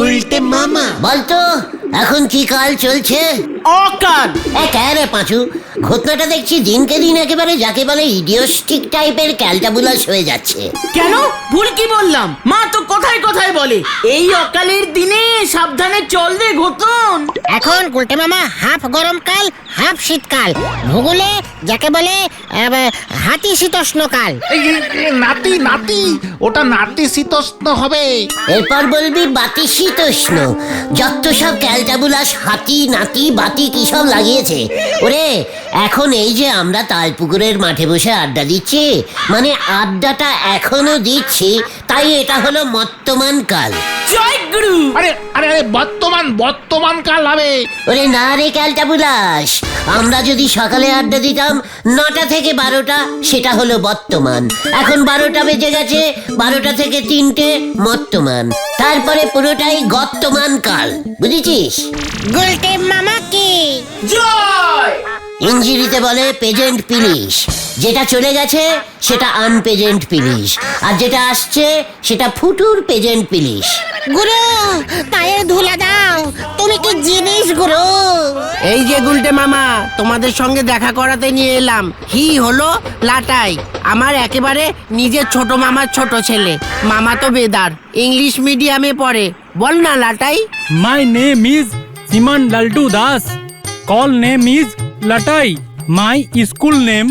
গুলটে মামা বলতো এখন কি কাল চলছে? অকাল। রে পাঁচু, ঘটনাটা দেখছি দিনকে দিন একেবারে যাকে বলে ইডিওস্টিক টাইপের ক্যালটাবুলাস হয়ে যাচ্ছে। কেন? ভুল কি বললাম? মা তো কথায় কথায় বলে এই অকালের দিনে সাবধানে চল রে ঘটন। এখন গুলটে মামা হাফ গরমকাল হাফ শীতকাল, ভূগোলে যাকে বলে হাতি শীতোষ্ণকাল। নাতি নাতি ওটা নাতি শীতোষ্ণ হবে। এরপর বলবি বাতি শীতোষ্ণ। যত সব ক্যালটাবুলাস হাতি নাতি বাতি কি সব লাগিয়েছে। ওরে এখন এই যে আমরা তালপুকুরের মাঠে বসে আড্ডা দিচ্ছি, মানে আড্ডাটা এখনো দিচ্ছি, তাই এটা হলো বর্তমান কাল। জয় গুরু। আরে আরে আরে বর্তমান কাল হবে। ওরে না রে ক্যালটাবুলাস, আমরা যদি সকালে আড্ডা দিতাম 9টা থেকে 12টা, সেটা হলো বর্তমান। এখন 12টা বেজে গেছে, 12টা থেকে 3টে বর্তমান, তারপরে পুরোটাই বর্তমান কাল, বুঝেছিস? গুলটে মামা কি জয়। ইঞ্জিরিতে বলে পেজেন্ট পিলিশ। যেটা চলে গেছে সেটা আনপেজেন্ট পিলিশ, আর যেটা আসছে সেটা ফুটুর পেজেন্ট পিলিশ। গুরু পায়ের ধুলা দাও, তুমি কি জিনিস গুরু? এই যে গুলটে মামা, তোমাদের সঙ্গে দেখা করাতে নিয়ে এলাম। হলো লাটাই, আমার একেবারে নিজের ছোট মামার ছোট ছেলে। মামা তো বেদার, ইংলিশ মিডিয়ামে পড়ে। বল না লাটাই। My name is Siman Laltu Das. Call name is Latai. My school name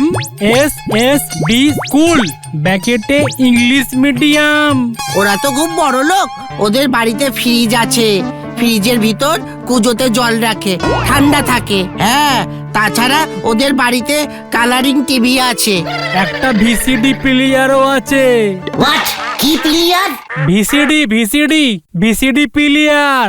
MSSD School. ব্যাকেটে ইংলিশ মিডিয়াম। ওরা তো খুব বড় লোক, ওদের বাড়িতে ফ্রিজ আছে, ফ্রিজের ভিতর কুজোতে জল রাখে, ঠান্ডা থাকে। হ্যাঁ, তাছাড়া ওদের বাড়িতে কালারিং টিভি আছে। একটা ভিসিডি প্লেয়ারও আছে। হোয়াট? কি প্লেয়ার? VCD player.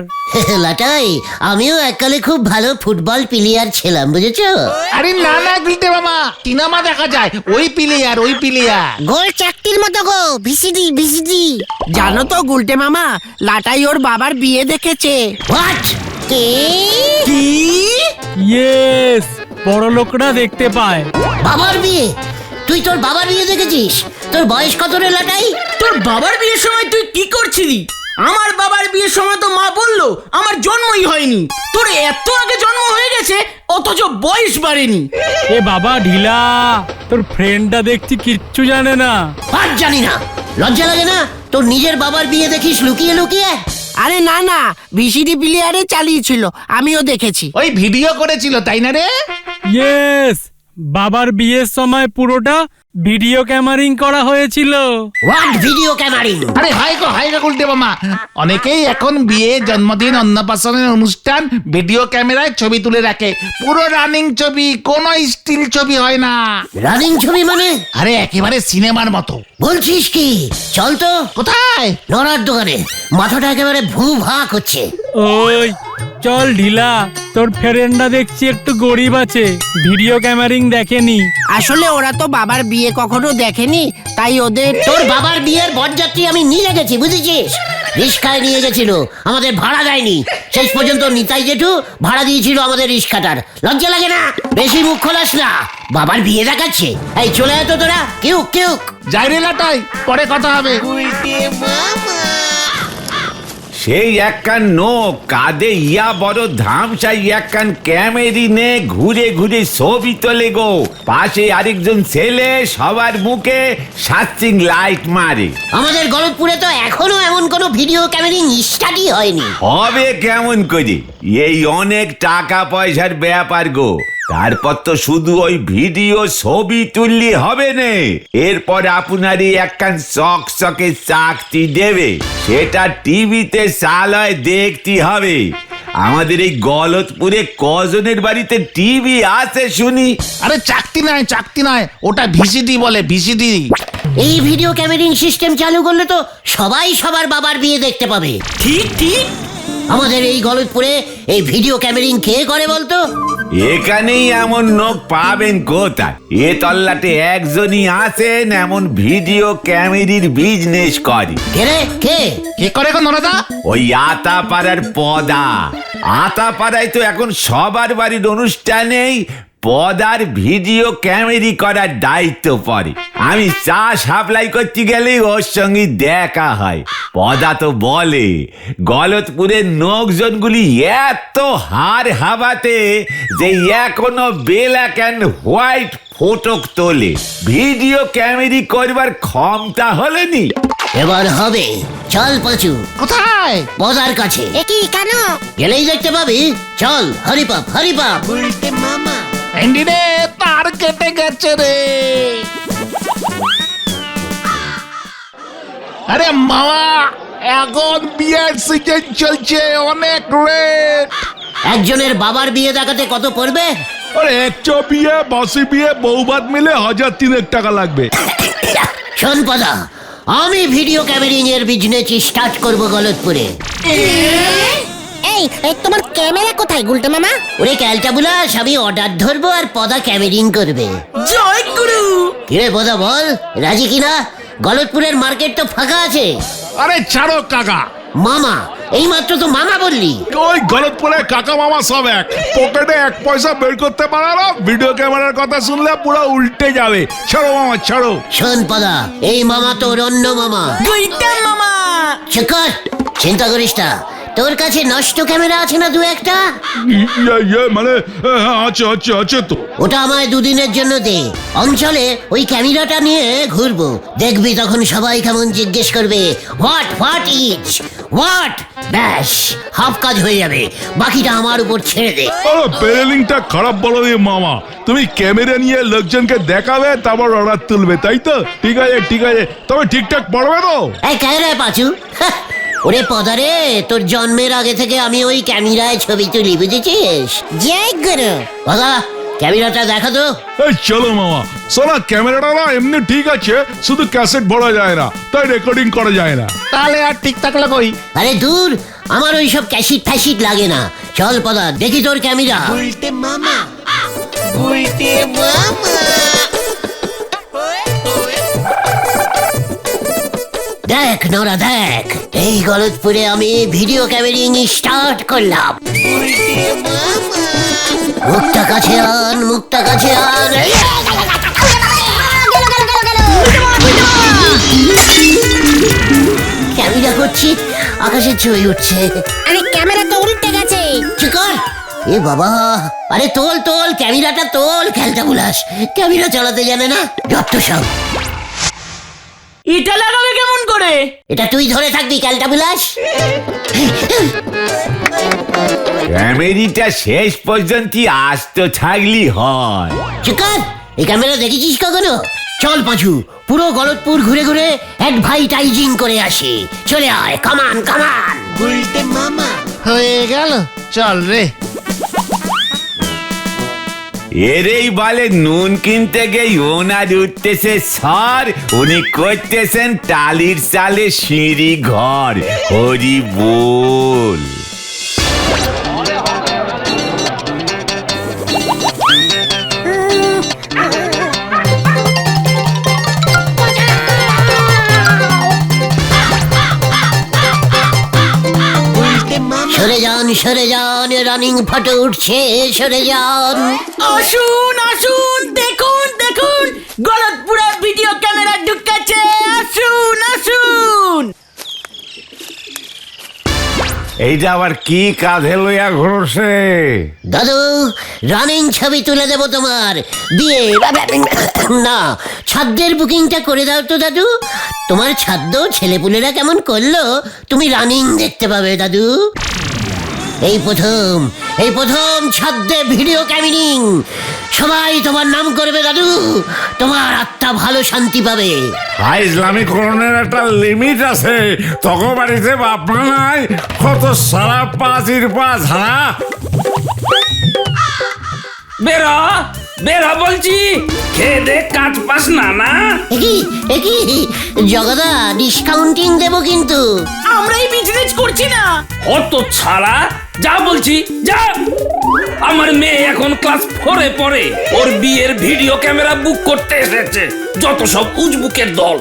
লাটাই, আমিও এককালে খুব ভালো ফুটবল প্লেয়ার ছিলাম, বুঝেছো? আরে না না গুলটে মামা, সিনেমা দেখা যায়, ওই প্লেয়ার। গোল চাকতির মতো গো, ভিসিডি ভিসিডি। জানো তো গুলটে মামা, লাটাই ওর বাবার বিয়ে দেখেছে। হোয়াট? কি ইয়েস, বড় লোকরা দেখতে পায়। বাবার বিয়ে? তুই তোর বাবার বিয়ে দেখেছিস? তোর বয়স কত রে লাটাই? তোর বাবার বিয়ের সময় তুই কি করছিলি? আমার বাবার বিয়ের সময় তো মা বললো আমার জন্মই হয়নি। তোর এত আগে জন্ম হয়ে গেছে অথচ বয়স বাড়েনি। এ বাবা ঢিলা, তোর ফ্রেন্ডটা দেখছি কিচ্ছু জানে না। আর জানি না, লজ্জা লাগে না তোর নিজের বাবার বিয়ে দেখিস লুকিয়ে লুকিয়ে? আরে না না, ভিসিডি প্লেয়ারে চালিয়েছিল, আমিও দেখেছি। ওই ভিডিও করেছিল, তাই না রে? ইয়েস, বাবার বিয়ের সময় পুরোটা ভিডিও ক্যামেরিং করা হয়েছিল। হোয়াট ভিডিও ক্যামেরিং? আরে হাই গো গুলটে মামা, অনেকেই এখন বিয়ে, জন্মদিন, অন্নপ্রাশনের অনুষ্ঠান ভিডিও ক্যামেরায় ছবি তুলে রাখে। পুরো রানিং ছবি, কোনো স্টিল ছবি হয় না। রানিং ছবি মানে? আরে একেবারে সিনেমার মতো। বলছিস কি? চল তো। কোথায়? নড়ার দোকানে। মাথাটা একেবারে ভু ভা করছে। ওই চল ঢিলা, তোর ফ্রেন্ডরা দেখছি একটু গরিব আছে, ভিডিও ক্যামেরিং দেখেনি। আসলে ওরা তো বাবার বিয়ে কখনো দেখেনি, তাই ওদের। তোর বাবার বিয়ের বরযাত্রী আমি নিয়ে গেছি, বুঝেছিস? রিস্কায় নিয়ে গেছিল, আমাদের ভাড়া দেয়নি। শেষ পর্যন্ত নিতাই জেঠু ভাড়া দিয়েছিল আমাদের রিস্কাটার। লজ্জা লাগে না? বেশি মুখ খোলাস না, বাবার বিয়ে দেখাচ্ছে। এই চলে আয় তো তোরা, কিউক কিউক। যাই রে লাটাই, পরে কথা হবে। সেই একখান নোক কাঁধে ইয়া বড় ধামসাই একখান ক্যামেরি নে ঘুরে ঘুরে ছবি তোলে গো। পাশে আরেকজন ছেলে সবার মুখে সার্চিং লাইট মারে। আমাদের গলতপুরে তো এখনো এমন কোনো ভিডিও ক্যামেরিং স্টাডি হয়নি। হবে কেমন করে? এই অনেক টাকা পয়সার ব্যাপার গো। তারপর তো শুধু ওই ভিডিও ছবি তুললি হবে না, এরপর আপনারই একখান চকচকে চাকতি দেবে, সেটা টিভিতে চালায় দেখতে হবে। আমাদের এই গলতপুরে কজনের বাড়িতে টিভি আছে শুনি? আরে চাকতি নয়, ওটা ভিসিডি বলে, ভিসিডি। এই ভিডিও ক্যামেরিং সিস্টেম চালু করলে তো সবাই সবার বাবার বিয়ে দেখতে পাবে। ঠিক ঠিক। আমাদের এই গলতপুরে এই ভিডিও ক্যামেরিং কে করে বলতো? এখানেই এমন লোক পাবেন কোথায়? এ তল্লাটে একজনই আছেন এমন ভিডিও ক্যামেরির বিজনেস করে। কে করে এখন নরাদা? ওই আতাপাড়ার পদা। আতাপাড়ায় তো এখন সবার বাড়ির অনুষ্ঠানেই পদার ভিডিও ক্যামেরি করার দায়িত্ব পড়ে। আমি চা সাপ্লাই করতে গেলেই ওর সঙ্গে দেখা হয়। পদা তো বলে গলতপুরের লোকজনগুলি এত হার হাবাতে যে এখনো ব্ল্যাক অ্যান্ড হোয়াইট ফটো তোলে, ভিডিও ক্যামেরি করবার ক্ষমতা হলেনি। এবার হবে, চল পাঁচু। কোথায়? পদার কাছে একই কেন? গেলেই দেখতে পাবি। চল, হরিপাপ হরিপাপ। ভেন্ডি রে, তার কেটে গেছে রে। আরে মামা, এখন বিয়ের সিজন চলছে, অনেক রেট। একজনের বাবার বিয়ে দেখাতে কত পড়বে? আরে একটা বিয়ে, বাসি বিয়ে, বউভাত মিলে 1,000-3,000 টাকা লাগবে। শোন পদা, আমি ভিডিও ক্যামেরিং এর বিজনেস স্টার্ট করব গলতপুরে। এই তোমার ক্যামেরা কোথায় গুলটে মামা? ওরে ক্যালটা বুলাস, আমি অর্ডার ধরবো আর পদা ক্যামেরিং করবে। জয় গুরু। কিরে পদা বল, রাজি কিনা? গলতপুরের মার্কেট তো ফাঁকা আছে। আরে ছাড়ো কাকা, মামা, এই মাত্র তো মামা বললি। ওই গলতপুরে কাকা মামা সব এক। পকেটে 1 পয়সা বের করতে পারে না, ভিডিও ক্যামেরার কথা শুনলে পুরো উল্টে যাবে। ছাড়ো মামা, ছাড়ো। শোন পদা, এই মামা তোর অন্য মামা। গুলটা মামা। শেখর, চিন্তা করিস না, তোর কাছে নষ্ট ক্যামেরা আছে না দু একটা? মানে হ্যাঁ, আছে তো। ওটা আমায় 2 দিনের জন্য দে। অঞ্চলে ওই ক্যামেরাটা নিয়ে ঘুরবো, দেখবি তখন সবাই কেমন জিজ্ঞেস করবে, হোয়াট ইজ হোয়াট। ব্যাস, হাফ কাজ হয়ে যাবে, বাকিটা আমার উপর ছেড়ে দে। আরে প্যানেলিংটা খারাপ বলো রে মামা। তুমি ক্যামেরা নিয়ে লোকজনকে দেখাবে, তারপর অর্ডার তুলবে, তাই তো? ঠিক আছে, তবে ঠিকঠাক পড়বে তো? এই ক্যামেরায় পাচু, ওরে পদারে, তোর জন্মের আগে থেকে আমি ওই ক্যামেরায় ছবি তুলি, বুঝেছিস? জয় গুরু। পদা, ক্যামেরাটা দেখা তো। এই চলো মামা, শোনা ক্যামেরাটা না এমনি ঠিক আছে, শুধু ক্যাসেট ভরা যায় না, তাই রেকর্ডিং করা যায় না। তাহলে আর ঠিক থাকলে কই? আরে দূর, আমার ওই সব ক্যাসিট ফ্যাসিট লাগে না। চল পদা, দেখি তোর ক্যামেরা। দেখ নোরা দেখ, এই গলতপুরে আমি ভিডিও ক্যামেরিং স্টার্ট করলাম। মুখটা কাছে আন, মুখটা কাছে আন। ক্যামেরা করছি, আকাশে ছবি উঠছে। আরে ক্যামেরা তো উল্টে গেছে। চিকন, এ বাবা, আরে তোল তোল, ক্যামেরাটা তোল। খেলটা বুলাস, ক্যামেরা চালাতে জানে না, যত সব। এটা লাগাবে কেমন করে? এটা তুই ধরে থাকবি, ক্যালটা বুলাস। ক্যামেরিটা শেষ পর্যন্ত আসত থাকলি হয়। চিকন, এই ক্যামেরা দেখেছিস কখনো? চল পাঁচু, পুরো গলতপুর ঘুরে ঘুরে অ্যাডভার্টাইজিং করে আসি। চলে আয়, কামান কামান। হয়ে গেল, চল রে। এরেই বলে নুন কিনতে গেই ওনার উঠতেছে সর, উনি করতেছেন টালির চালে সিঁড়ি ঘর। হরি বল। সরে যান, রানিং ফটো উঠছে, সরে যান। আসুন আসুন, দেখুন দেখুন, গলতপুরা ভিডিও ক্যামেরা ঢুকেছে। আসুন আসুন। এইটা আবার কি কাঁধে লইয়া ঘুরছে? দাদু, রানিং ছবি তুলে দেবো তোমার বিয়ে। না, ছাদ্যের বুকিংটা করে দাও তো দাদু। তোমার ছাদ্য ছেলেপুলেরা কেমন করলো, তুমি রানিং দেখতে পাবে দাদু। এই প্রথম ছাদ্যে ভিডিও ক্যামেরিং। সবাই তোমার নাম করবে দাদু, তোমার আত্মা ভালো শান্তি পাবে। ভাই, ইসলামিক করণের একটা লিমিট আছে। তখন বাড়িতে বাপ মা নাই, কত সারা পাঁচির পাঁচ। হ্যাঁ, বেরা বেরা বলছি, খেয়ে দে, কাজ পাস না না। একই জগদা, ডিসকাউন্টিং দেবো কিন্তু। আমরা এই বিজনেস করছি না। অত ছাড়া, যা বলছি যা। আমার মেয়ে এখন ক্লাস 4-এ পড়ে, ওর বিয়ের ভিডিও ক্যামেরা বুক করতে এসেছে যত সব উজবুকের দল।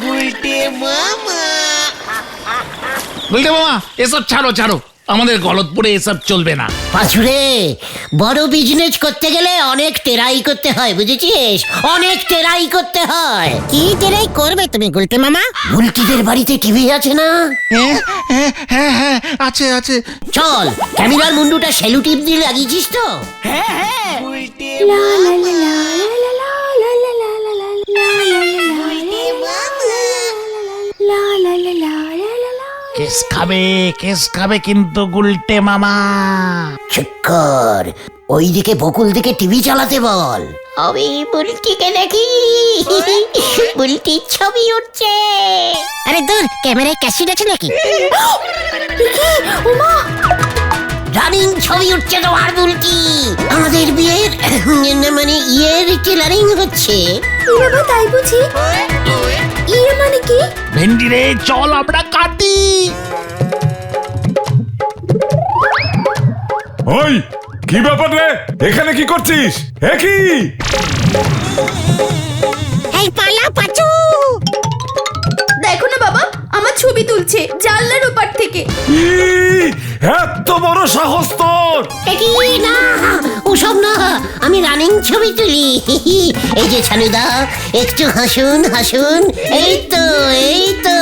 বলতে মামা, এসব ছাড়ো ছাড়ো। আমাদের গলতপুরে এসব চলবে না। পাঁচুরে, বড় বিজনেস করতে গেলে অনেক টেরাই করতে হয়, বুঝেছিস? অনেক টেরাই করতে হয়। কি তেরাই করবে তুমি গুলটে মামা? বুলটিদের বাড়িতে টিভি আছে না? হ্যাঁ আছে আছে। চল, ক্যামেরার মুন্ডুটা সেলুটিপ দিয়ে লাগিয়েছিস তো? কেস খাবে কিন্তু গুলটে মামা। চক্কর, ওইদিকে বকুল দিকে টিভি চালাতে বল। আমি বুলটিকে দেখি, বুলটির ছবি উঠছে। আরে দূর, ক্যামেরায় ক্যাসেট আছে নাকি? রানিং ছবি উঠছে তোমার বুলটি। আমাদের বিয়ের মানে ইয়ের টেলারিং হচ্ছে। বাবা তাই বুঝি? ইয়ে মানে কি? ভেন্ডি রে, চল আমরা কাটি। ওই কি ব্যাপার রে, এখানে কি করছিস? কি এই পালা পাচু, দেখো না বাবা, আমার ছবি তুলছে জানলার ওপার থেকে। এত বড় সাহস তোর! একই না, ওসব না, আমি রানিং ছবি তুলি। এই যে ছানুদা, একটু হাসুন হাসুন। এই তো এই তো,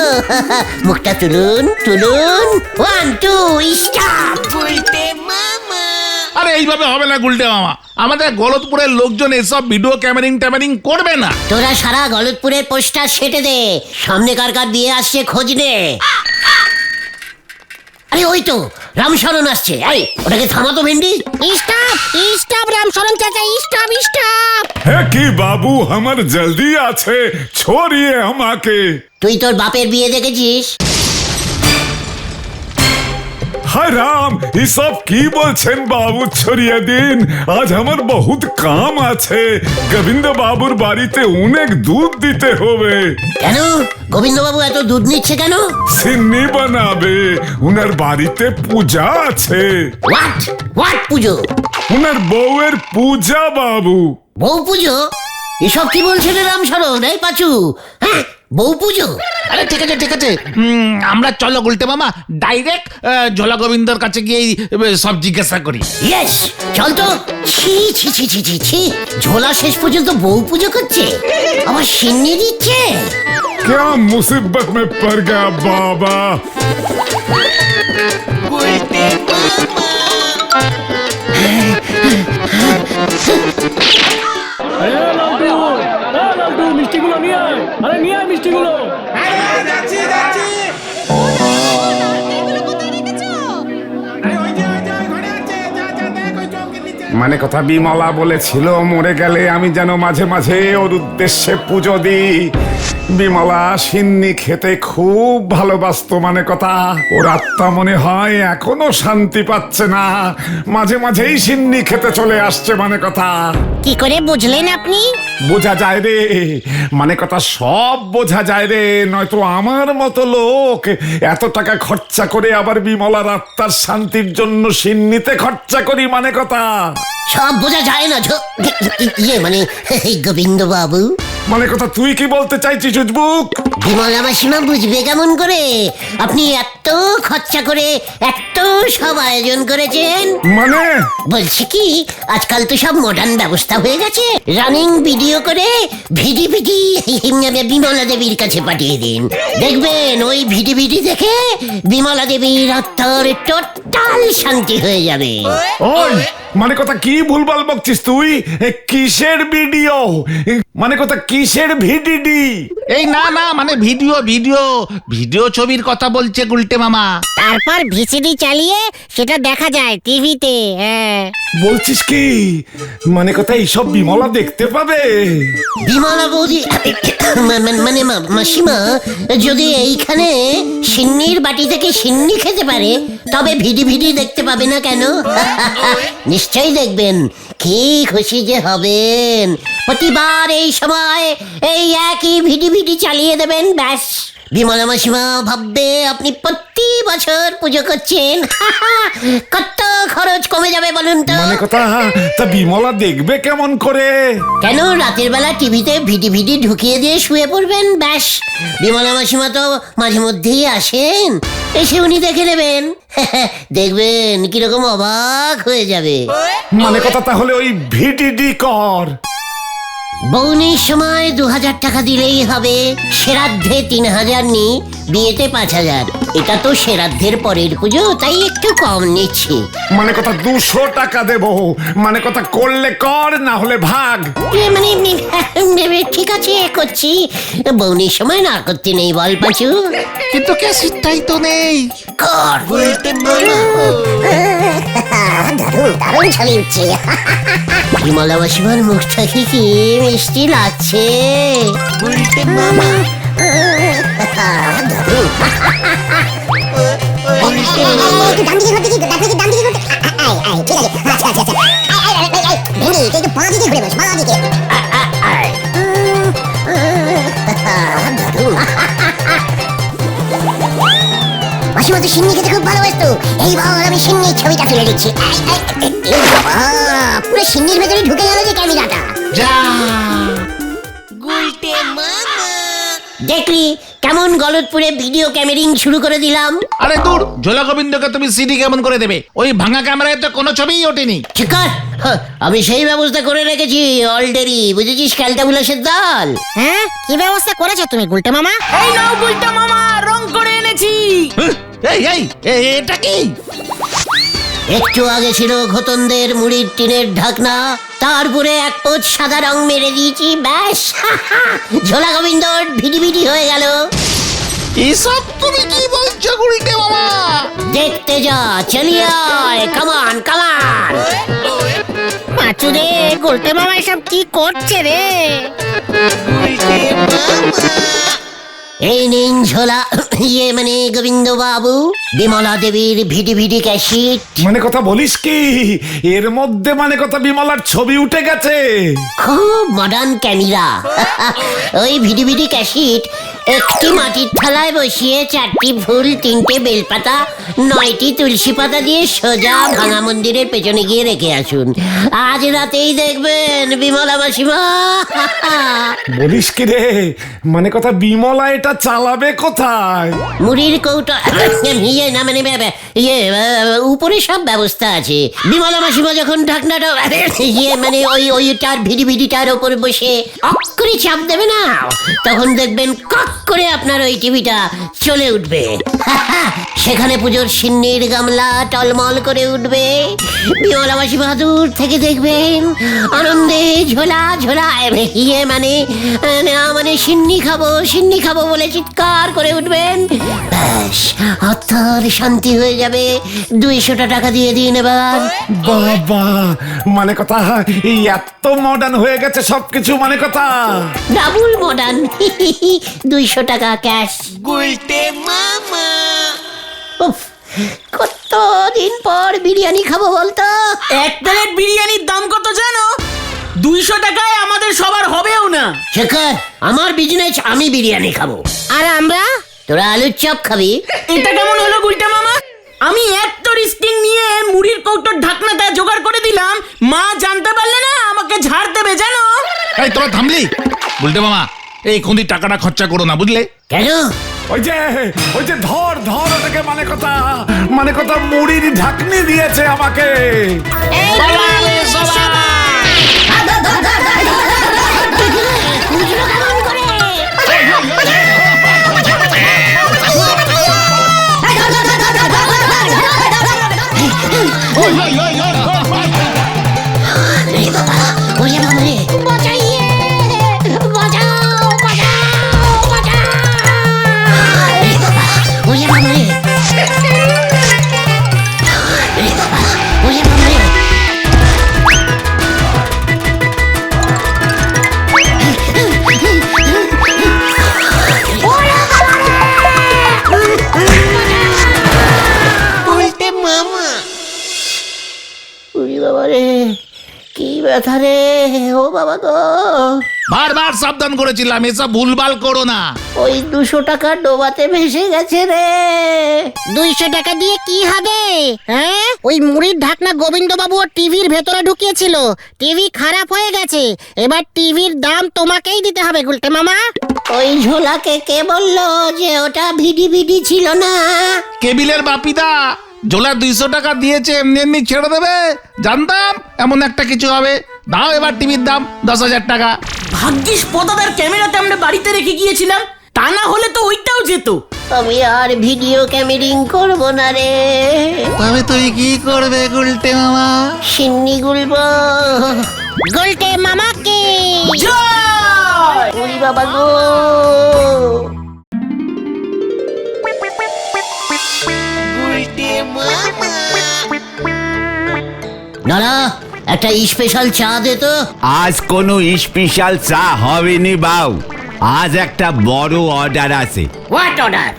মুখটা তুলুন তুলুন। 1 2 স্টার্ট। আরে এইভাবে হবে না গুলটে মামা, আমাদের গলতপুরের লোকজন এসব ভিডিও ক্যামেরিং করবে না। তোরা সারা গলতপুরের পোস্টার সেটে দে, সামনে কার কার বিয়ে আসছে খোঁজ নে। আরে ওই তো রামশরণ আসছে, আরে ওটাকে থামাতো ভেন্ডি। স্টপ স্টপ রামশরণ চাচা, স্টপ স্টপ। কি বাবু, আমার জলদি আছে, ছড়িয়ে আমাকে। তুই তোর বাপের বিয়ে দেখেছিস? হায় রাম, এসব কি বলছেন বাবু? ছড়িয়ে দিন, আজ আমার বহুত কাম আছে। গোবিন্দ বাবুর বাড়িতে অনেক দুধ দিতে হবে। কেন গোবিন্দবাবু এত দুধ নিচ্ছে কেন? সিন্নি বানাবে, উনার বাড়িতে পূজা আছে। হোয়াট পুজো? উনার বউয়ের পূজা বাবু। বউ পুজো? এসব কি বলছে রে রামশরণ? এই পাচু, হ্যাঁ বউ পুজো? আরে ঠিক আছে, আমরা চলো গুলটে মামা, ডাইরেক্ট ঝোলা গোবিন্দর কাছে গিয়ে সব জিজ্ঞাসা করি। ইয়েস, চল তো। ছি ছি ছি ছি ছি ছি, ঝোলা শেষ পর্যন্ত বউ পুজো করছে, আবার সিন্নি দিচ্ছে। क्या मुसीबत में पड़ गया बाबा। মিষ্টিগুলো নিয়ে আয়, আরে নিয়ে আয় মিষ্টিগুলো। মানে কথা বিমলা বলেছিল মরে গেলে আমি যেন মাঝে মাঝে ওর উদ্দেশ্যে পুজো দিই। বিমলা সিন্নি খেতে খুব ভালোবাসতো, মানে কথা ওর আত্মা মনে হয় এখনো শান্তি পাচ্ছে না, মাঝে মাঝেই সিন্নি খেতে চলে আসছে, মানে কথা। কি করে বুঝলেন আপনি? বোঝা যায় রে, মানে কথা সব বোঝা যায় রে, নয়তো আমার মতো লোক এত টাকা খরচা করে আবার বিমলার আত্মার শান্তির জন্য সিন্নিতে খরচা করি, মানে কথা। সব বোঝা যায় না ইয়ে মানে গোবিন্দ বাবু। মানে কথা তুই কি বলতে চাইছিস উজবুক? বিমলা মাসিমা বুঝবে কেমন করে? আপনি এত খরচা করে এত সব আয়োজন করেছেন। মানে বলছি কি, আজকাল তো সব মডার্ন ব্যবস্থা হয়ে গেছে। রানিং ভিডিও করে ভিডি বিমলা দেবীর কাছে পাঠিয়ে দিন, দেখবেন ওই ভিডি দেখে বিমলা দেবীর আত্মার টোটাল শান্তি হয়ে যাবে। ওই মানে কথা কি ভুলভাল বকছিস তুই? কিসের ভিডিও? মানে কথা কিসের ভিডিডি? এই না মানে ভিডিও ছবির কথা বলছে গুলটে মামা। তারপর ভিসিডি চালিয়ে সেটা দেখা যায় টিভিতে। হ্যাঁ, বলছিস কি? মানে কথা এইসব বিমলা দেখতে পাবে? বিমলা বৌদি মানে মাসিমা যদি এইখানে সিন্নির বাটি থেকে সিন্নি খেতে পারে, তবে ভিডি দেখতে পাবে না কেন? নিশ্চয়ই দেখবেন, কি খুশি যে হবেন। প্রতিবার এই সময় এই একই ভিডি চালিয়ে দেবেন, ব্যাস বিমলা মাসিমা ভাববে আপনি প্রতি বছর পুজো করছেন। কত খরচ কমে যাবে বলুন তো? মানে কথা, তা বিমলা দেখবে কেমন করে? কেন, রাতের বেলা টিভিতে ভিডি ঢুকিয়ে দিয়ে শুয়ে পড়বেন, ব্যাস। বিমলা মাসিমা তো মাঝে মধ্যেই আসেন, এসে উনি দেখে নেবেন। দেখবেন কিরকম অবাক হয়ে যাবে। মানে কথা, তাহলে ওই ভিডিডি কর। বৌনির সময় 2000 টাকা দিলেই হবে। শ্রাদ্ধে 3000 নি, বিয়েতে 5000। এটা তো শ্রাদ্ধের পরের পুজো, তাই একটু কম নিচ্ছি। মানে কথা 200 টাকা দেবো। মানে কথা, করলে কর, না হলে ভাগ। মানে ঠিক আছে, করছি। বৌনির সময় না করতে নেই বল পাঁচু। কিন্তু ক্যাসেটটাই তো নেই। কর। দারুণ চালিয়েছে। বিমলা মাসিমার মুখটা কি মিষ্টি লাগছে। মাসিমা তো সিন্নি খেতে খুব ভালোবাসতো। এইবার আমি সিন্নির ছবিটা তুলে দিচ্ছি। পুরো সিন্নির ভেতরে ঢুকে গেল যে ক্যামেরাটা। দেখলি কেমন গলতপুরে ভিডিও ক্যামেরিং শুরু করে দিলাম। আরে দূর, ঝোলা গোবিন্দকে তুমি সিডি কেমন করে দেবে? ওই ভাঙা ক্যামেরায় তো কোনো ছবিই ওঠেনি। ঠিক আছে, আমি সেই ব্যবস্থা করে রেখেছি অলরেডি, বুঝেছিস? ক্যালটাবুলাসের দল। হ্যাঁ, কি ব্যবস্থা করেছো তুমি গুলটে মামা? এই নাও গুলটা মামা, রং করে এনেছি। এটা কি? একটু আগে ছিল ঘতনদের মুড়ির টিনের ঢাকনা, তারপরে এক পোচ সাদা রং মেরে দিয়েছি, ব্যাস। ঝোলা গোবিন্দর ভিডি হয়ে গেল। এসব তুমি কি বলছো গুলটে মামা? দেখতে যা, চলিয়ে আয়, কামান কামান। পাঁচু রে, গুলটে মামা এসব কি করছে রে? এই নিন ঝোলা, মানে গোবিন্দ বাবু, বিমলা দেবীর ভিডি ক্যাসেট। মানে কথা বলিস কি, এর মধ্যে মানে কথা বিমলার ছবি উঠে গেছে? খুব মডার্ন ক্যামেরা। ওই ভিডি ক্যাসেট একটি মাটির থালায় বসিয়ে 4টি ফুল, 3টে বেলপাতা, 9টি তুলসী পাতা দিয়ে সোজা ভাঙা মন্দিরের পেছনে গিয়ে রেখে আসুন। আজ রাতেই দেখবেন বিমলা মাসিমা। বলিস কি রে, মানে কথা বিমলা এটা চালাবে কোথায়? মুড়ির কৌটো, না মানে উপরে সব ব্যবস্থা আছে। বিমলা মাসিমা যখন ঢাকনাটা মানে ওইটার ভিডিটার ওপর বসে অক করে চাপ দেবে না, তখন দেখবেন কক করে আপনার ওই টিভিটা চলে উঠবে। সেখানে পুজোর সিন্নির গামলা টলমল করে উঠবে। বিমলা মাসিমা দূর থেকে দেখবেন আনন্দে ঝোলা মানে সিন্নি খাবো বলে চিৎকার করে উঠবেন। ব্যাস, আত্মার শান্তি হয়ে যাবে। 200 টাকা দিয়ে দিন এবার। বাবা, মানে কথা এই এত মডার্ন হয়ে গেছে সবকিছু। মানে কথা ডাবল মডার্ন। 200 টাকা ক্যাশ। উফ, কতদিন পর বিরিয়ানি খাবো বলতো। এক প্লেট বিরিয়ানির দাম কত জানো? 200 টাকায় আমাদের সবার হবেও না। শেখর, আমার বিজনেস, আমি বিরিয়ানি খাবো। আর আমরা? তোরা আলুর চপ খাবি। এটা কেমন হলো গুলটা মামা? আমি এত রিস্কিং নিয়ে মুড়ির কৌটোর ঢাকনাটা জোগাড় করে দিলাম, মা জানতে পারলে না আমাকে ঝাড় দেবে জানো। এই তোরা থামলি? গুলটে মামা, এই খুঁদি টাকাটা খরচা করো না, বুঝলে? কেন? ওই যে ধর ওটাকে। মানে কথা মুড়ির ঢাকনি দিয়েছে আমাকে। কি ব্যথা রে, ও বাবা গো। বারবার সাবধান করেছিলাম এসব ভুলভাল করো না। ওই 200 টাকা ডোবাতে ভেসে গেছে রে। 200 টাকা দিয়ে কি হবে? হ্যাঁ, ওই মুড়ির ঢাকনা গোবিন্দবাবু ওর টিভির ভেতরে ঢুকিয়েছিল। টিভি খারাপ হয়ে গেছে, এবার টিভির দাম তোমাকেই দিতে হবে গুলটে মামা। ওই ঝোলাকে কে বললো যে ওটা ভিডি ছিল না? কেবিলের বাপিদা ঝোলা 200 টাকা দিয়েছে, এমনি এমনি ছেড়ে দেবে? জানতাম এমন একটা কিছু হবে। দাও এবার টিভির দাম 10,000 টাকা। ভাগ্যিস পদাদার ক্যামেরাতে আমরা বাড়িতে রেখে গিয়েছিলাম, তা না হলে তো ওইটাও যেত। আমি আর ভিডিও ক্যামেরিং করব না রে। তবে তুই কি করবে গুলটে মামা? সিন্নি গুলবো। গুলটে মামাকে জয়! ওরে বাবা গো। নানা, একটা স্পেশাল চা দে তো। আজ কোনো স্পেশাল চা হবে নি বাউ, আজ একটা বড় অর্ডার আছে। What order?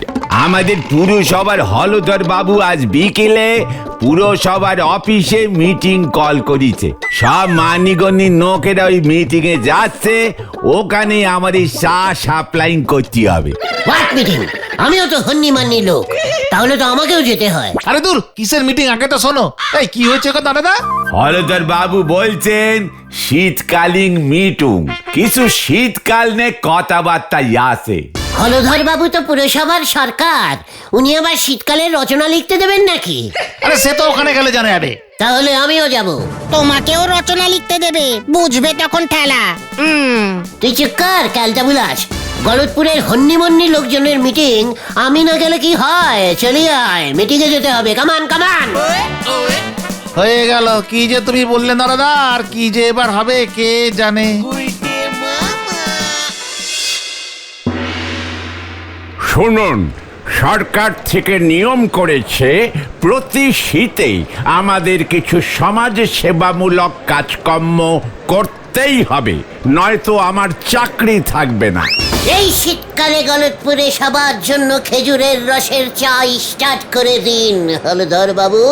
আমাদের পুরসভার হলধর বাবু আজ বিকেলে পুরসভার অফিসে মিটিং কল করেছে। সব মানিগণি লোকেরা ওই মিটিং এ যাচ্ছে, ওখানে আমাদের চা সাপ্লাইং করতে হবে। What meeting? আমিও তো হন্নি মান্নি লোক, তাহলে তো আমাকেও যেতে হয়। আরে দূর, কিসের মিটিং আগে তো শোনো। এই কি হয়েছে কথা দাদা? হলধর বাবু বলছেন শীতকালীন মিটিং, কিছু শীতকাল নে কথাবার্তা আছে। হলধর বাবু তো পুরসভার সরকার, উনি আবার শীতকালের রচনা লিখতে দেবেন নাকি? আরে সে তো ওখানে গেলে জানা যাবে। তাহলে আমিও যাব। তোমাকেও রচনা লিখতে দেবে, বুঝবে তখন ঠেলা। তুই চুপ কর ক্যালটা বুলাস। গলতপুরের হন্নিমন্নি লোকজনের মিটিং, আমি না গেলে কি হয়? চলি আয়, মিটিং এ যেতে হবে। কামান কামান। হয়ে গেল। কি যে তুমি বললে দাদা, আর কি যে এবার হবে কে জানে। শুনুন, সরকার থেকে নিয়ম করেছে প্রতি শীতেই আমাদের কিছু সমাজ সেবামূলক কাজকর্ম করতেই হবে, নয়তো আমার চাকরি থাকবে না। এই শীতকালে গলতপুরে সবার জন্য খেজুরের রসের চা স্টার্ট করে দিন হলধর বাবু।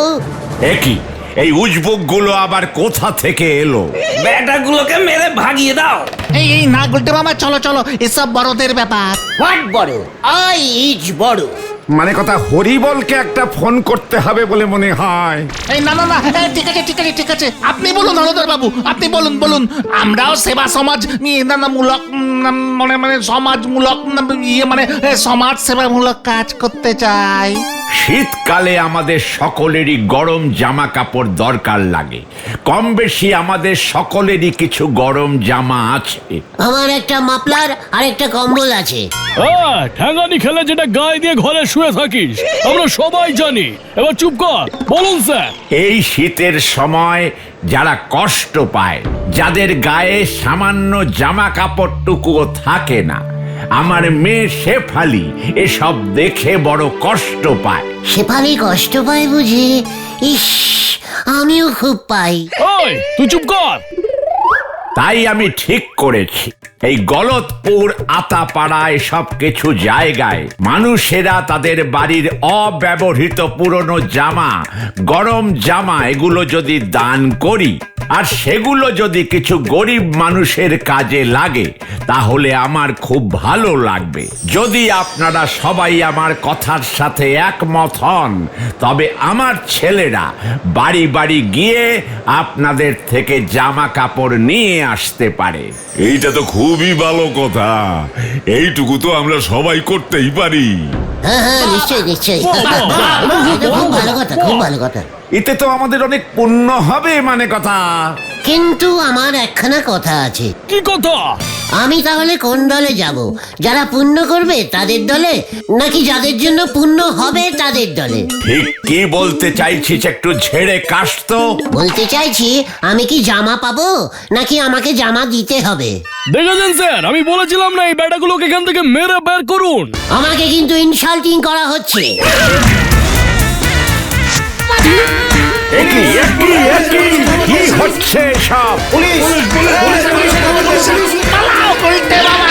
একই এই উজবুক গুলো আবার কোথা থেকে এলো? বেটাগুলোকে মেরে ভাগিয়ে দাও। এই এই না গুলটে মামা, চলো চলো, এসব বড়দের ব্যাপার। হোয়াট বড়? আই ইজ বড়। মানে কথা হরিবলকে একটা ফোন করতে হবে বলে মনে হয়। এই না না না, ঠিক আছে ঠিক আছে ঠিক আছে, আপনি বলুন হলধর বাবু, আপনি বলুন বলুন। আমরাও সেবা সমাজ মূলক মানে মানে সমাজমূলক মানে সমাজ সেবামূলক কাজ করতে চাই। শীতকালে আমাদের সকলেরই গরম জামা কাপড় দরকার লাগে। কম বেশি আমাদের সকলেরই কিছু গরম জামা আছে। আমার একটা মাফলার আর একটা কম্বল আছে। ঠ্যাঙ্গানি খেলে যেটা গায়ে দিয়ে ঘরে শুয়ে থাকিস, আমরা সবাই জানি। এবার চুপ কর, বলুন স্যার। এই শীতের সময় যারা কষ্ট পায়, যাদের গায়ে সামান্য জামা কাপড়টুকুও থাকে না, আমার মেয়ে শেফালি এসব দেখে বড় কষ্ট পায়। শেফালি কষ্ট পায় বুঝি? ইস, আমিও খুব পাই। ওই তুই চুপ কর। তাই আমি ঠিক করেছি, এই গলতপুর আতাপাড়া এসব কিছু জায়গায় মানুষেরা তাদের বাড়ির অব্যবহৃত পুরনো জামা, গরম জামা এগুলো যদি দান করি, আর সেগুলো যদি কিছু গরিব মানুষের কাজে লাগে, তাহলে আমার খুব ভালো লাগবে। যদি আপনারা সবাই আমার কথার সাথে একমত হন, তবে আমার ছেলেরা বাড়ি বাড়ি গিয়ে আপনাদের থেকে জামা কাপড় নিয়ে আসতে পারে। এইটা তো খুবই ভালো কথা, এইটুকু তো আমরা সবাই করতেই পারি। হ্যাঁ হ্যাঁ, নিশ্চয়ই নিশ্চয়ই। এটা খুব ভালো কথা, খুব ভালো কথা। এতে তো আমাদের অনেক পুণ্য হবে মানে কথা। কিন্তু আমার একখানা কথা আছে। কি কথা? আমি তাহলে কোন দলে যাব? যারা পুণ্য করবে তাদের দলে, নাকি যাদের জন্য পুণ্য হবে তাদের দলে? ঠিক কি বলতে চাইছিস একটু ঝেড়ে কাশ তো। বলতে চাইছি, আমি কি জামা পাবো নাকি আমাকে জামা দিতে হবে? দেখেছেন স্যার, আমি বলেছিলাম না এই বেটাগুলোকে এখান থেকে মেরে বের করুন। আমাকে কিন্তু ইনসাল্টিং করা হচ্ছে। একই একই একই কি হচ্ছে সব? পুলিশ পালাও গুলটে মামা।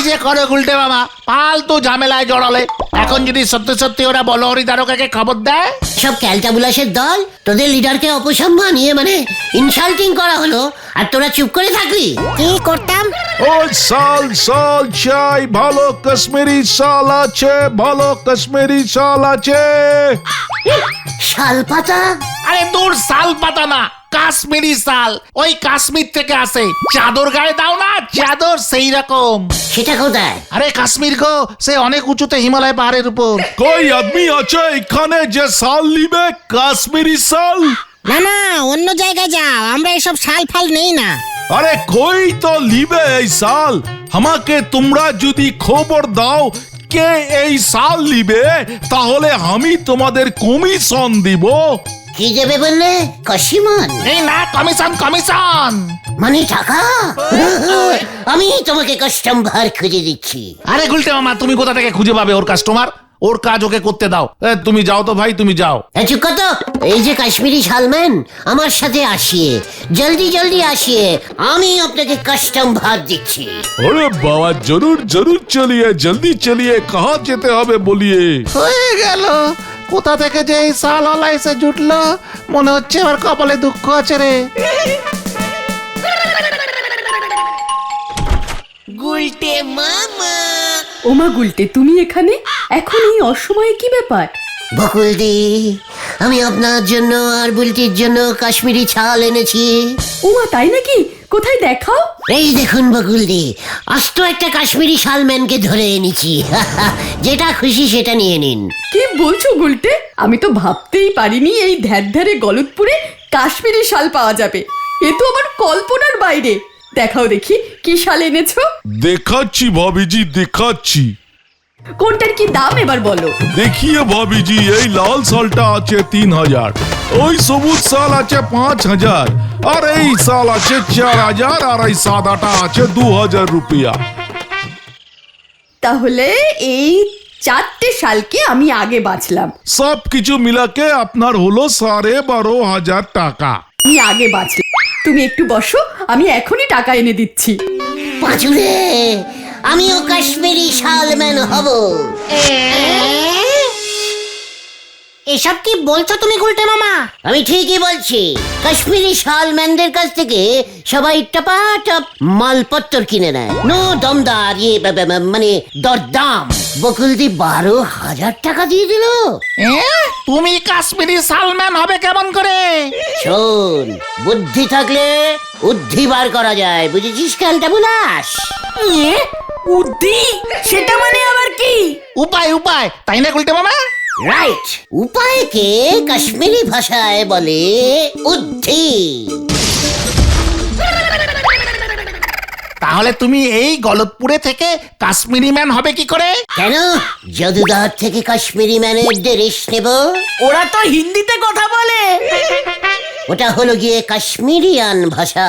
যে করো গুলটে মামা, ফালতু ঝামেলায় জড়ালে। এখন যদি সত্যি সত্যি ওরা বলহরি দারোগাকে খবর দেয়, সব ক্যালটাবুলাসের দল, তোদের লিডারকে অপসম্মান মানে ইনসাল্টিং করা হলো, আর তোরা চুপ করে থাকবি। কি করতাম? ওই সাল সাল চাই, ভালো কাশ্মীরি শাল আছে, ভালো কাশ্মীরি শাল আছে। শাল পাতা? আরে দূর, শাল পাতা না, কাশ্মীরি শাল। ওই কাশ্মীর থেকে আসে। চাদর গায়ে দাও না, চাদর সেই রকম। সেটা কোথায়? আরে কাশ্মীর গো, সে অনেক উঁচুতে, হিমালয় পাহাড়ের উপর। কই আদমি আছে এখানে যে শাল নিবে, কাশ্মীরি শাল? না না, অন্য জায়গায় যাও, আমরা এসব শাল ফাল নেই না। আরে কই তো লিবে এই শাল? আমাকে তোমরা যদি খবর দাও কে এই শাল লিবে, তাহলে আমি তোমাদের কমিশন দিব। কি দেবে বললে? কসিমন? এই না, কমিশন কমিশন। মানে টাকা? আমি তোমাকে কাস্টমার খুঁজে দিচ্ছি। আরে গুলটে মামা, তুমি কোথা থেকে খুঁজে পাবে ওর কাস্টমার? ওর কাজ ওকে করতে দাও। তুমি যাও তো ভাই, তুমি যাও। চুপ কর তো। এই যে কাশ্মীরি শালম্যান, আমার সাথে আসিয়ে, জলদি জলদি আসিয়ে, আমি আপনাকে কাস্টমার দিচ্ছি। अरे बाबा जरूर जरूर चलिए, जल्दी चलिए, कहाँ যেতে হবে বলিয়ে। হয়ে গেল। কোথা থেকে যে এই শালওয়ালা এসে জুটলো, মনে হচ্ছে এবার কপালে দুঃখ আছে রে। ওমা গুলটে, তুমি এখানে এখন এই অসময়ে, কি ব্যাপার? বকুলদি, আমি আপনার জন্য আর বুলটির জন্য কাশ্মীরি শাল এনেছি। ওমা তাই নাকি? কোথায় দেখাও? এই দেখুন বকুলদি, আস্ত একটা কাশ্মীরি শালম্যানকে ধরে এনেছি। যেটা খুশি সেটা নিয়ে নিন। কি বলছো গুলটে? আমি তো ভাবতেই পারিনি এই ধ্যারে গলতপুরে কাশ্মীরি শাল পাওয়া যাবে। এ তো আমার কল্পনার বাইরে। দেখাও দেখি কি শাল এনেছো। দেখাচ্ছি ভাবিজি, দেখাচ্ছি। কোনটার কি দাম এবার বলো? দেখিয়ে ভাবিজি, এই লাল শালটা আছে 3000, ওই সবুজ শাল আছে 5000, আর এই শাল আছে 4000, আর এই সাদাটা আছে 2000 রুপিয়া। তাহলে এই 4টে শালকে আমি আগে বাঁচলাম। সব কিছু মিলাকে আপনার হলো 12,500 টাকা। আমি আগে বাঁচলাম। তুমি একটু বসো, আমি এখনই টাকা এনে দিচ্ছি। পাঁচুরে, আমিও কাশ্মীরি শালম্যান হব। এসব কি বলছো তুমি গুলটে মামা? আমি ঠিকই বলছি। কাশ্মীরি শালম্যানদের কাছ থেকে সবাই টপাটপ মালপত্র কিনে নেয়। নো দমদার, মানে দরদাম। বকুলদি 12,000 টাকা দিয়ে দিল। তুমি কাশ্মীরি শালম্যান হবে কেমন করে? শোন, বুদ্ধি থাকলে উদ্ধি বার করা যায়, বুঝেছিস খেলটা বুলাস? বুদ্ধি? সেটা মানে আবার কি? উপায় উপায়, তাই না গুলটে মামা? রাইট, উপায়কে কাশ্মীরি ভাষায় বলে উদ্ধি। তাহলে তুমি এই গলতপুরে থেকে কাশ্মীরি ম্যান হবে কি করে? কেন জাদুদার থেকে কাশ্মীরি ম্যানের ড্রেস নেব? ওরা তো হিন্দিতে কথা বলে। ওটা হলো গিয়ে কাশ্মীরিয়ান ভাষা।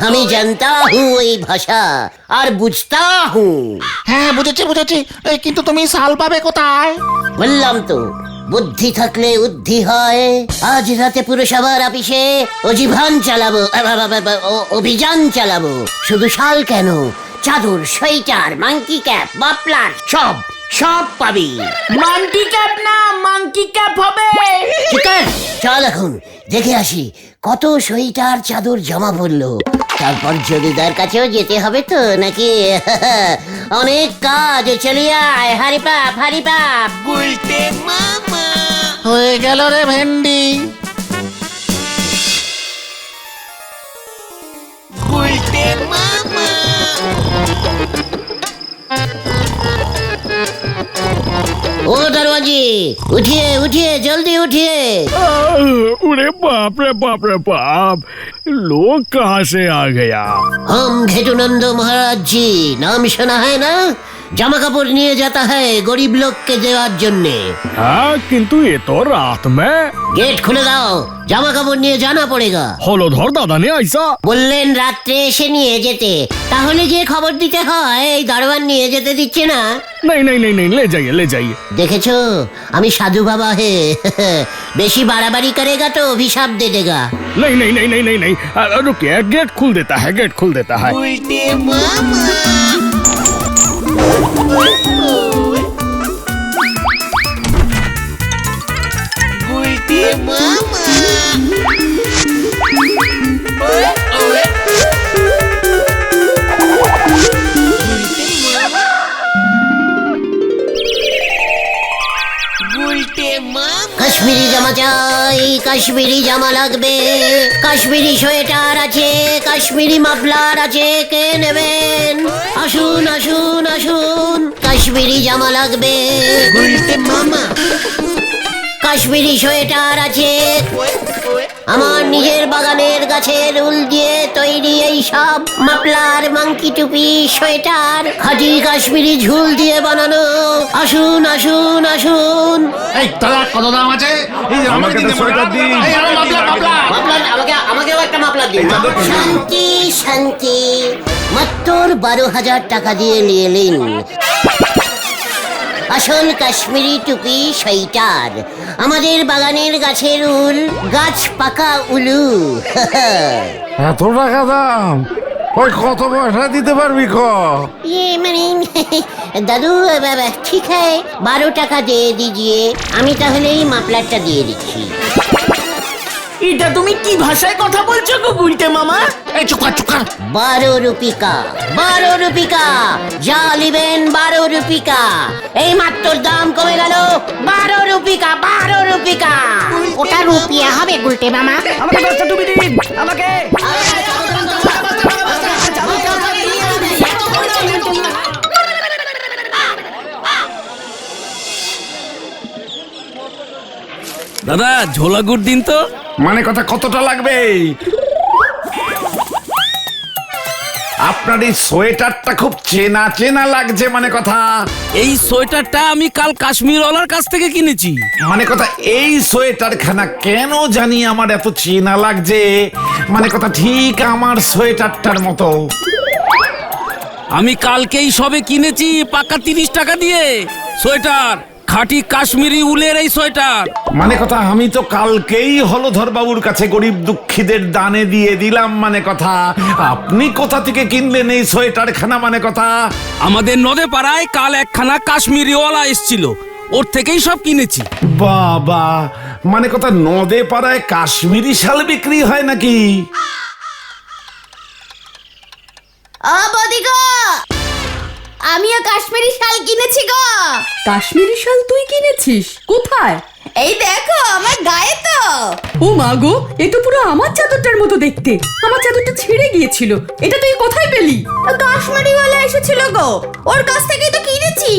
আমি জানতা হুঁ এই ভাষা, আর বুঝতা হুঁ। হ্যাঁ বুঝেছি বুঝেছি, কিন্তু তুমি শাল পাবে কোথায়? বললাম তো, বুদ্ধি থাকলে উদ্ধি হয়। আজ রাতে পুরসভার অফিসে অভিযান চালাবো, অভিযান চালাবো। শুধু শাল কেন, চাদর, সোয়েটার, মাঙ্কি ক্যাপ, মাফলার, সব সব পাবি। মাঙ্কি ক্যাপ না, মাঙ্কি ক্যাপ হবে। ঠিক আছে, চল এখন দেখে আসি কত সোয়েটার চাদর জমা পড়লো। তারপর জমিদার কাছেও যেতে হবে তো নাকি? অনেক কাজ, চলে আয়। হারি পাপ, হারি পাপ। হয়ে গেল রে ভেন্ডি। ও दरवाजी, उठिए उठिए, जल्दी उठिए। अरे बाप रे बाप रे बाप, लोग कहाँ से आ गया? हम घेटुनंद महाराज जी, नाम सुना है ना? জামা কাপড় নিয়ে যেতে হয় গরিব লোককে দেওয়ার জন্যে। हाँ, किंतु ये तो रात में। গেট খুলে দাও, জামা কাপড় নিয়ে জানা পড়েগা। হলধর দাদা ने ऐसा বললেন রাত্রে এসে নিয়ে যেতে, তাহলে গিয়ে খবর দিতে হয় এই দারোয়ান নিয়ে যেতে দিচ্ছে না। नहीं नहीं नहीं नहीं, ले जाइए ले जाइए। দেখেছো, আমি সাধু বাবা হে। বেশি বাড়াবাড়ি করেগা তো অভিশাপ দে দেগা। नहीं नहीं नहीं नहीं नहीं नहीं, रुकिए, गेट खुल देता है, गेट खुल देता है। কাশ্মীরি জামা চাই, কাশ্মীরি জামা লাগবে, কাশ্মীরি সোয়েটার আছে, কাশ্মীরি মাফলার আছে, কে নেবেন? আসুন আসুন আসুন, কাশ্মীরি জামা লাগবে। মামা কাশ্মীরি সোয়েটার আছে, আমার নিজের বাগানের গাছের উল দিয়ে তৈরি এই সব মাফলার, মাংকি টুপি, সোয়েটার খাঁটি কাশ্মীরি ঝুল দিয়ে বানানো। আসুন আসুন আসুন। এই দাদা কত দাম আছে? এই আমাকে একটা সোয়েটার দিন। এই আমার মাফলার। আমাকেও একটা মাফলার দিন। শান্তি শান্তি, মাত্র 12,000 টাকা দিয়ে নিয়ে নিন। আসল কাশ্মীরি টুপি, সোয়েটার, আমাদের বাগানের গাছের উল, গাছ পাকা উলু। এত টাকা দাম? ওই কত পয়সা দিতে পারবি ক? মানে দাদু ঠিক है 12 টাকা দিয়ে দিজিয়ে। আমি তাহলে এই মাফলারটা দিয়ে দিচ্ছি। এটা তুমি কি ভাষায় কথা বলছো গো গুলটে মামা? এই চুকা চুকা। 12 রুপিকা, 12 রুপিকা, যা নিবেন 12 রুপিকা। এই মাত্র দাম কমে গেল, 12 রুপিকা, 12 রুপিকা। ওটা রুপিয়া হবে গুলটে মামা। আমাকে 10টা টুপি দিন, আমাকে। দাদা ঝোলা গুড় দিন তো। মানে কথা কতটা লাগবে? আপনার এই সোয়েটারটা খুব চেনা চেনা লাগছে, মানে কথা। এই সোয়েটারটা আমি কাল কাশ্মীরওয়ালার কাছ থেকে কিনেছি। মানে কথা এই সোয়েটার খানা কেন জানি আমার এত চেনা লাগছে, মানে কথা ঠিক আমার সোয়েটারটার মতো। আমি কালকেই সবে কিনেছি পাকা 30 টাকা দিয়ে সোয়েটার, খাঁটি কাশ্মীরি উলের এই সোয়েটার। মানে কথা আমি তো কালকেই হলধর বাবুর কাছে গরিব দুঃখীদের দানে দিয়ে দিলাম, মানে কথা আপনি কোথা থেকে কিনলেন এই সোয়েটার খানা? মানে কথা আমাদের নদে পাড়ায় কাল একখানা কাশ্মীরিওয়ালা এসছিল, ওর থেকেই সব কিনেছি। বাবা, মানে কথা নদে পাড়ায় কাশ্মীরি শাল বিক্রি হয় নাকি? আমিও কাশ্মীরি শাল কিনেছি গো। কাশ্মীরি শাল তুই কিনেছিস? কোথায়? এই দেখো আমার গায়ে তো। ও মা গো, এ তো পুরো আমার চাদরটার মতো দেখতে। আমার চাদরটা ছিঁড়ে গিয়েছিল, এটা তুই কোথায় পেলি? কাশ্মীরিওয়ালা এসেছিল গো, ওর কাছ থেকেই তো কিনেছি।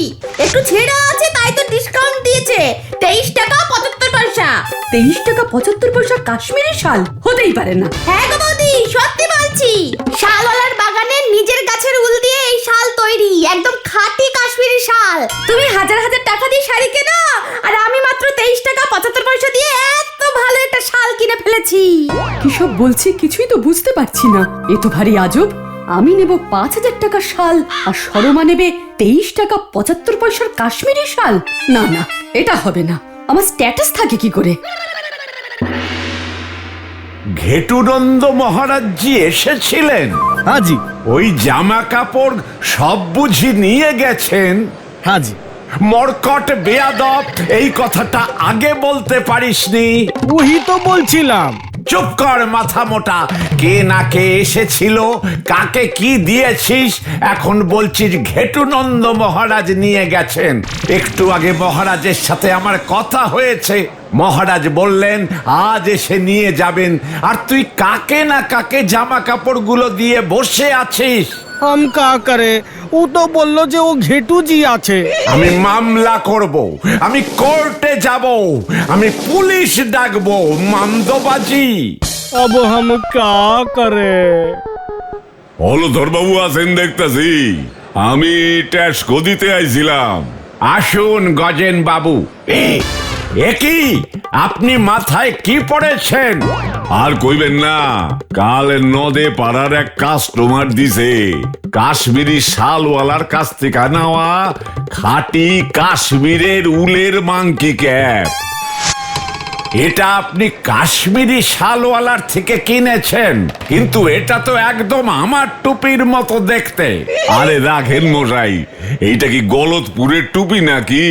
একটু ছেঁড়া আছে তাই তো ডিসকাউন্ট দিয়েছে, 23 টাকা 75 পয়সা। 23 টাকা 75 পয়সা কাশ্মীরি শাল? হতেই পারে না। হ্যাঁ গো বৌদি, সত্যি বলছি। শালওয়ালার বাগানে নিজের গাছের উল দিয়ে এই শাল তৈরি, একদম খাঁটি কাশ্মীরি শাল। তুমি হাজার হাজার টাকা দিয়ে শাড়ি কেনো, আর আমি মাত্র 23 টাকা 75 পয়সা দিয়ে এত ভালো একটা শাল কিনে ফেলেছি। কি সব বলছি কিছুই তো বুঝতে পারছি না, এ তো ভারী আজব। আমি নেব 5,000 টাকার শাল, আর শর্মা নেবে 23 টাকা 75 পয়সার কাশ্মীরি শাল। না না, এটা হবে না। আমার স্ট্যাটাস থাকে কি করে? ঘেটুনন্দ মহারাজজি এসেছিলেন? হাজি ওই জামা কাপড় সব বুঝি নিয়ে গেছেন? হাজি মরকট বেয়াদব, এই কথাটা আগে বলতে পারিসনি? ওহি তো বলছিলাম। চুপ কর মাথা মোটা। কে না কে এসেছিল, কাকে কি দিয়েছিস, এখন বলছিস ঘেটুনন্দ মহারাজ নিয়ে গেছেন। একটু আগে মহারাজের সাথে আমার কথা হয়েছে, মহারাজ বললেন আজ এসে নিয়ে যাবেন, আর তুই কাকে না কাকে জামা কাপড়গুলো দিয়ে বসে আছিস। हम का करे, ও তো বললো যে ও ঘেটুজি আছে। আমি মামলা করব, আমি কোর্টে যাব, আমি পুলিশ ডাকবো। মামদবাজি। अब हम का करे? হলধর বাবু আছেন দেখতেছি, আমি ট্যাক্স দিতে আইছিলাম। আসুন গজেন বাবু। একই আপনি মাথায় কি পড়েছেন? আর কইবেন না, কাল নদে পাড়ার এক কাস্টমার দিছে কাশ্মীরি শালওয়ালার কাছ থেকে নেওয়া খাঁটি কাশ্মীরের উলের মাংকি ক্যাপ। এটা আপনি কাশ্মীরি শালওয়ালার থেকে কিনেছেন, কিন্তু এটা তো একদম আমার টুপির মতো দেখতে। আরে রাখেন মশাই, এইটা কি গলতপুরের টুপি নাকি?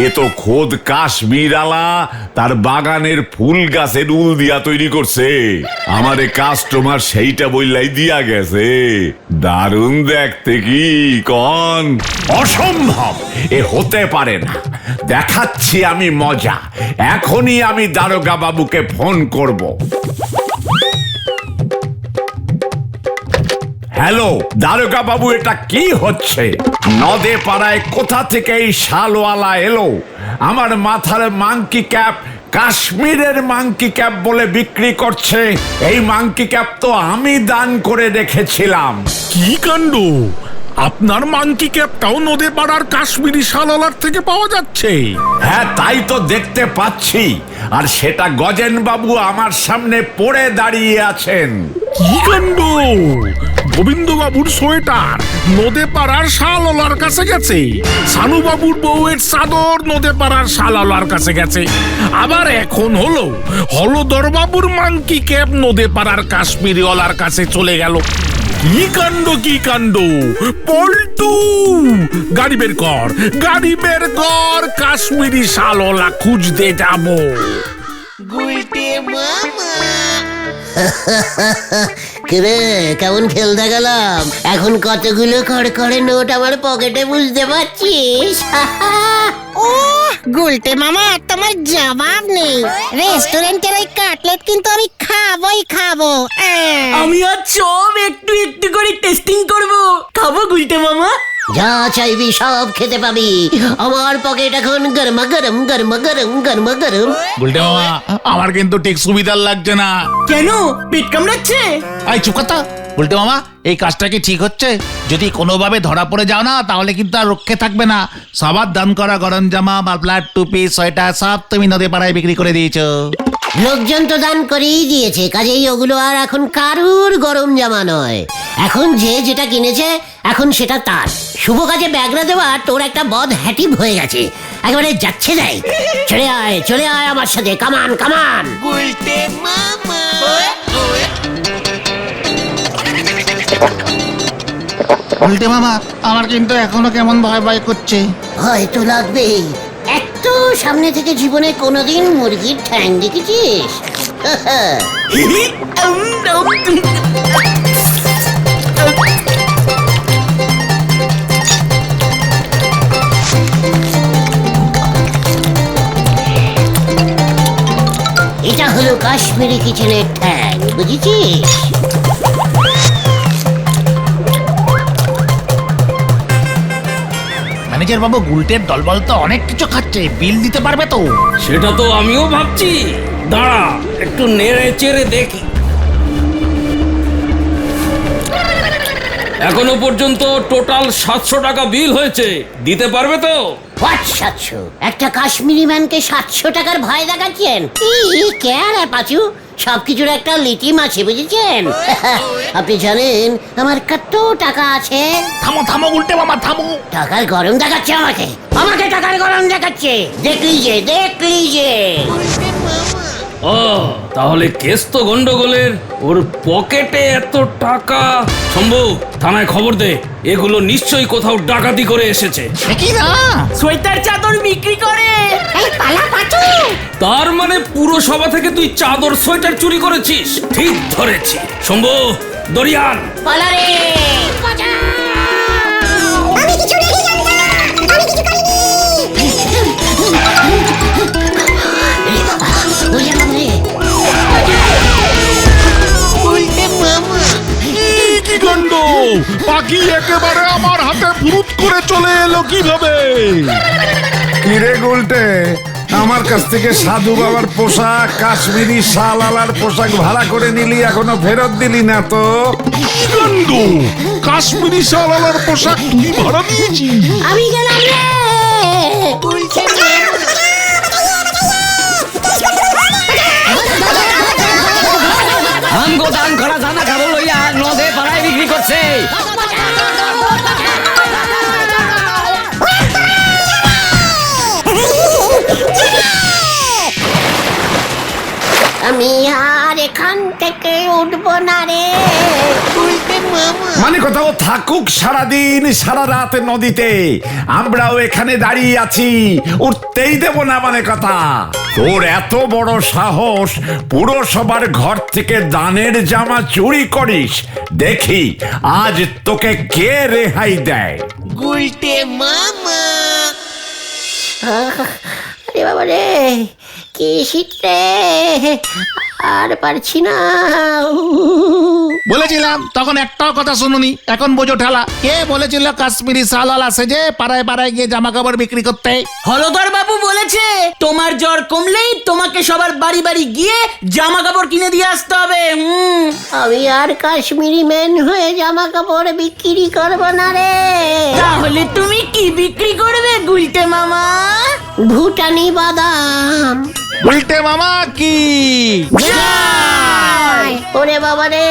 এ তো খোদ কাশ্মীর আলা তার বাগানের ফুল গাছের উল দিয়া তৈরি করছে। আমারে কাস্টমার সেইটা বললাই দিয়া গেছে। দারুণ দেখতে কি কন? অসম্ভব, এ হতে পারে না। দেখাচ্ছি আমি মজা। এখনই আমি দারোগা বাবুকে ফোন করব। হ্যালো দারোগা বাবু, এটা কি হচ্ছে? নদে পাড়ায় কোথা থেকে এই শালওয়ালা এলো? আমার মাথার মাংকি ক্যাপ কাশ্মীরের মাংকি ক্যাপ বলে বিক্রি করছে। এই মাংকি ক্যাপ তো আমি দান করে রেখেছিলাম। কি কাণ্ড! আপনার মাংকি ক্যাপটাও নদে পাড়ার কাশ্মীরি শালওয়ালার থেকে পাওয়া যাচ্ছে? হ্যাঁ, তাই তো দেখতে পাচ্ছি। আর সেটা গজেন বাবু আমার সামনে পড়ে দাঁড়িয়ে আছেন। কি কাণ্ড! গোবিন্দ বাবুর সোয়েটার নদে পাড়ার শালওয়ালার কাছে গেছে, সানু বাবুর বউয়ের চাদর নদে পাড়ার শালওয়ালার কাছে গেছে, আবার এখন হলদর বাবুর মাংকি ক্যাপ নদে পাড়ার কাশ্মীরিওয়ালার কাছে চলে গেল। কি কাণ্ড, কি কাণ্ড! পল্টু, গাড়ি বের কর, গাড়ি বের কর, কাশ্মীরি শালওয়ালা খুঁজতে যাব। কিরে, কেমন খেলতে গেলাম? এখন কতগুলো খড়খড়ে নোট আমার পকেটে, বুঝতে পারছিস? ও গুলটে মামা, তোমার জবাব নেই। রেস্টুরেন্টের ওই কাটলেট কিন্তু আমি খাবোই খাবো। আমি আর সব একটু একটু করে টেস্টিং করব। খাবো গুলটে মামা। যা চাইবি সব খেতে পাবি। আমার পকেট এখন গরমা গরম গরমা গরম গরমা গরম। বলতে মামা, আমার কিন্তু ঠিক সুবিধার লাগছে না। কেন? পেট কামড়াচ্ছে? আই চুপ কথা। বলতে মামা, এই কাজটা কি ঠিক হচ্ছে? যদি কোনোভাবে ধরা পড়ে যাও না, তাহলে কিন্তু আর রক্ষে থাকবে না। সবার দাম করা গরম জামা, মাফলার, টুপি, সোয়েটার সব তুমি নদী পাড়ায় বিক্রি করে দিয়েছো। লোকজন তো দান করেই দিয়েছে, কাজেই ওগুলো আর এখন কারুর গরম জামা নয়। এখন যে যেটা কিনেছে এখন সেটা তার। শুভ কাজে ব্যাগরা দেওয়া তোর একটা বদ হ্যাটিভ হয়ে গেছে, একেবারে যাচ্ছে যাই। চলে আয় আমার সাথে, কামান কামান। বলতে মামা, আমার কিন্তু এখনো কেমন ভয় ভয় করছে। ভয় তো লাগবেই। এত সামনে থেকে জীবনে কোনোদিন মুরগির ঠ্যাং দেখেছিস? এটা হলো কাশ্মীরি কিচেনের ঠ্যাং, বুঝেছিস? ম্যানেজার বাবু, গুলটের দলবল তো অনেক কিছু খাচ্ছে, বিল দিতে পারবে তো? সেটা তো আমিও ভাবছি। দাঁড়া, একটু নেড়ে চেড়ে দেখি। এখনো পর্যন্ত টোটাল 700 টাকা বিল হয়েছে। দিতে পারবে তো? 700? একটা কাশ্মীরি ম্যানকে 700 টাকার ভয় দেখাচ্ছেন? কেন পাচু, সবকিছুর একটা লিটিম আছে, বুঝেছেন? আপনি জানেন আমার কত টাকা আছে? থামো থামো গুলটে মামা, থামো। টাকার গরম দেখাচ্ছে আমাকে, আমাকে টাকার গরম দেখাচ্ছে। দেখলি যে ও, তাহলে কেস তো গন্ডগোলের। ওর পকেটে এত টাকা। শম্ভু, থানায় খবর দে। এগুলো নিশ্চয়ই কোথাও ডাকাতি করে এসেছে। কি না, সোয়েটার চাদর বিক্রি করে। তার মানে পুরসভা থেকে তুই চাদর সোয়েটার চুরি করেছিস? ঠিক ধরেছি। শম্ভু, দরিয়ান। পালারে। কি কাণ্ড! পাখি একেবারে আমার হাতে ফুরুত করে চলে এলো কিভাবে? কিরে গুলটে, আমার কাছ থেকে সাধু বাবার পোশাক, কাশ্মীরি শালওয়ালার পোশাক ভাড়া করে নিলি, এখনো ফেরত দিলি না তো? কি কাণ্ড! কাশ্মীরি শালওয়ালার পোশাক তুই ভাড়া দিয়েছিস? আমি গেলাম রে। আমগো দান করা দানা খাবো লইয়া নদে পাড়ায় বিক্রি করছে। এখান থেকে উঠবো না রে। মানে কোথাও থাকুক সারাদিন সারা রাত নদীতে, আমরাও এখানে দাঁড়িয়ে আছি, উঠতেই দেব না মানে কথা। তোর এত বড় সাহস, পুরসভার ঘর থেকে দানের জামা চুরি করিস, দেখি আজ তোকে কে রেহাই দেয়। আরে বাবা রে, কি শীত রে, আর পারছি না। বলেছিলাম তখন একটাও কথা শুনুনি, এখন বোঝো ঠেলা। কে বলেছিল কাশ্মীরি শালওয়ালা সেজে পাড়ায় পাড়ায় গিয়ে জামা কাপড় বিক্রি করতে? হলদর বাবু বলেছে তোমার জ্বর কমলেই তোমাকে সবার বাড়ি বাড়ি গিয়ে জামা কাপড় কিনে দিয়ে আসতে হবে। আমি আর কাশ্মীরি ম্যান হয়ে জামা কাপড় বিক্রি করবো না রে। তাহলে তুমি কি বিক্রি করবে গুলটে মামা? ভুটানি বাদাম। উল্টে মামা কি ওরে বাবা রে,